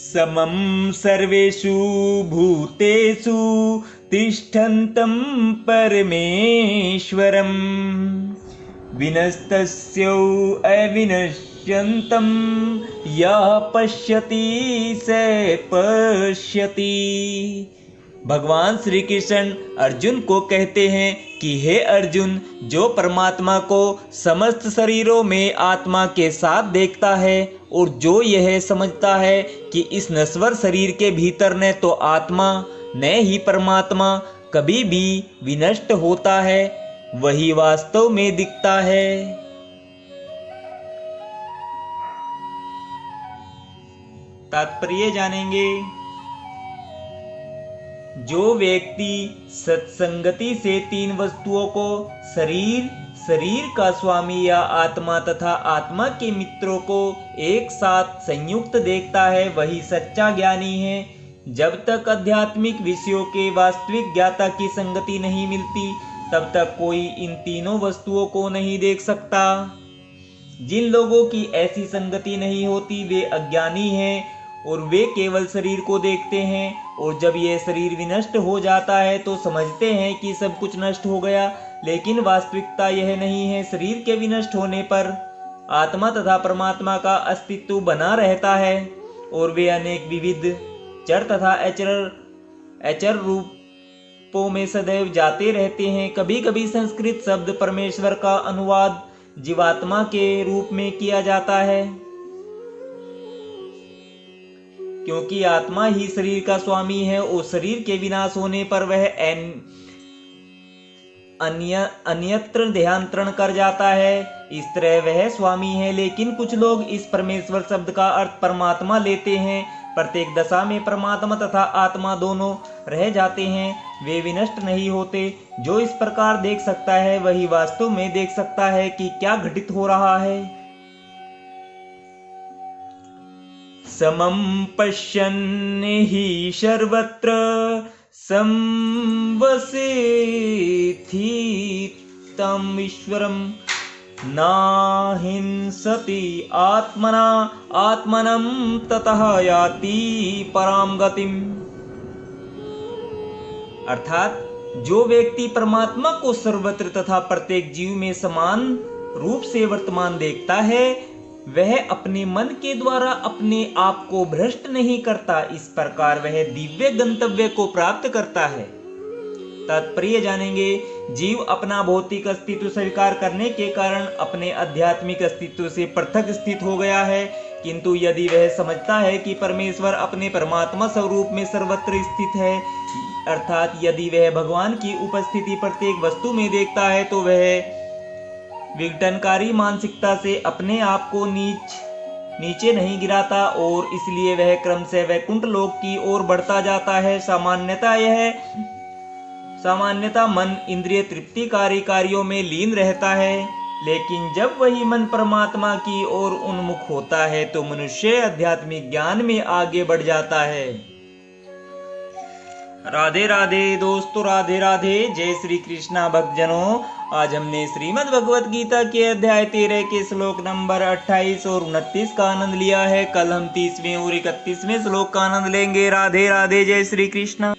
समं सर्वेषु भूतेषु तिष्ठन्तं परमेश्वरं विनस्तस्यो अविनश्यन्तं यः पश्यति स पश्यति। भगवान श्री कृष्ण अर्जुन को कहते हैं कि हे अर्जुन, जो परमात्मा को समस्त शरीरों में आत्मा के साथ देखता है और जो यह समझता है कि इस नश्वर शरीर के भीतर न तो आत्मा न ही परमात्मा कभी भी विनष्ट होता है, वही वास्तव में दिखता है। तात्पर्य जानेंगे। जो व्यक्ति सत्संगति से तीन वस्तुओं को शरीर, शरीर का स्वामी या आत्मा तथा आत्मा के मित्रों को एक साथ संयुक्त देखता है, वही सच्चा ज्ञानी है। जब तक आध्यात्मिक विषयों के वास्तविक ज्ञाता की संगति नहीं मिलती, तब तक कोई इन तीनों वस्तुओं को नहीं देख सकता। जिन लोगों की ऐसी संगति नहीं होती वे अज्ञानी हैं और वे केवल शरीर को देखते हैं, और जब यह शरीर विनष्ट हो जाता है तो समझते हैं कि सब कुछ नष्ट हो गया, लेकिन वास्तविकता यह नहीं है। शरीर के विनष्ट होने पर आत्मा तथा परमात्मा का अस्तित्व बना रहता है और वे अनेक विविध चर तथा अचर रूपों में सदैव जाते रहते हैं। कभी कभी संस्कृत शब्द परमेश्वर का अनुवाद जीवात्मा के रूप में किया जाता है, क्योंकि आत्मा ही शरीर का स्वामी है और शरीर के विनाश होने पर वह अन्यत्र देहांतरण कर जाता है। इस तरह वह स्वामी है। लेकिन कुछ लोग इस परमेश्वर शब्द का अर्थ परमात्मा लेते हैं। प्रत्येक दशा में परमात्मा तथा आत्मा दोनों रह जाते हैं, वे विनष्ट नहीं होते। जो इस प्रकार देख सकता है वही वास्तव में देख सकता है कि क्या घटित हो रहा है। समं पश्यन् हि सर्वत्र संवसेति तं ईश्वरं नाहिंसति आत्मनं ततः याति परां गतिम्। अर्थात जो व्यक्ति परमात्मा को सर्वत्र तथा प्रत्येक जीव में समान रूप से वर्तमान देखता है, वह अपने मन के द्वारा अपने आप को भ्रष्ट नहीं करता। इस प्रकार वह दिव्य गंतव्य को प्राप्त करता है। तात्पर्य जानेंगे। जीव अपना भौतिक अस्तित्व स्वीकार करने के कारण अपने आध्यात्मिक अस्तित्व से पृथक स्थित हो गया है, किंतु यदि वह समझता है कि परमेश्वर अपने परमात्मा स्वरूप में सर्वत्र स्थित है, अर्थात यदि वह भगवान की उपस्थिति प्रत्येक वस्तु में देखता है, तो वह विघटनकारी मानसिकता से अपने आप को नीचे नहीं गिराता और इसलिए वह क्रमशः वैकुंठ लोक की ओर बढ़ता जाता है। सामान्यतः मन इंद्रिय तृप्तिकारी कार्यों में लीन रहता है, लेकिन जब वही मन परमात्मा की ओर उन्मुख होता है तो मनुष्य आध्यात्मिक ज्ञान में आगे बढ़ जाता है। राधे राधे दोस्तों, राधे राधे। जय श्री कृष्णा भक्तजनों। आज हमने श्रीमद् भगवत गीता के अध्याय 13 के श्लोक नंबर 28 और 29 का आनंद लिया है। कल हम 30वें और 31वें श्लोक का आनंद लेंगे। राधे राधे। जय श्री कृष्ण।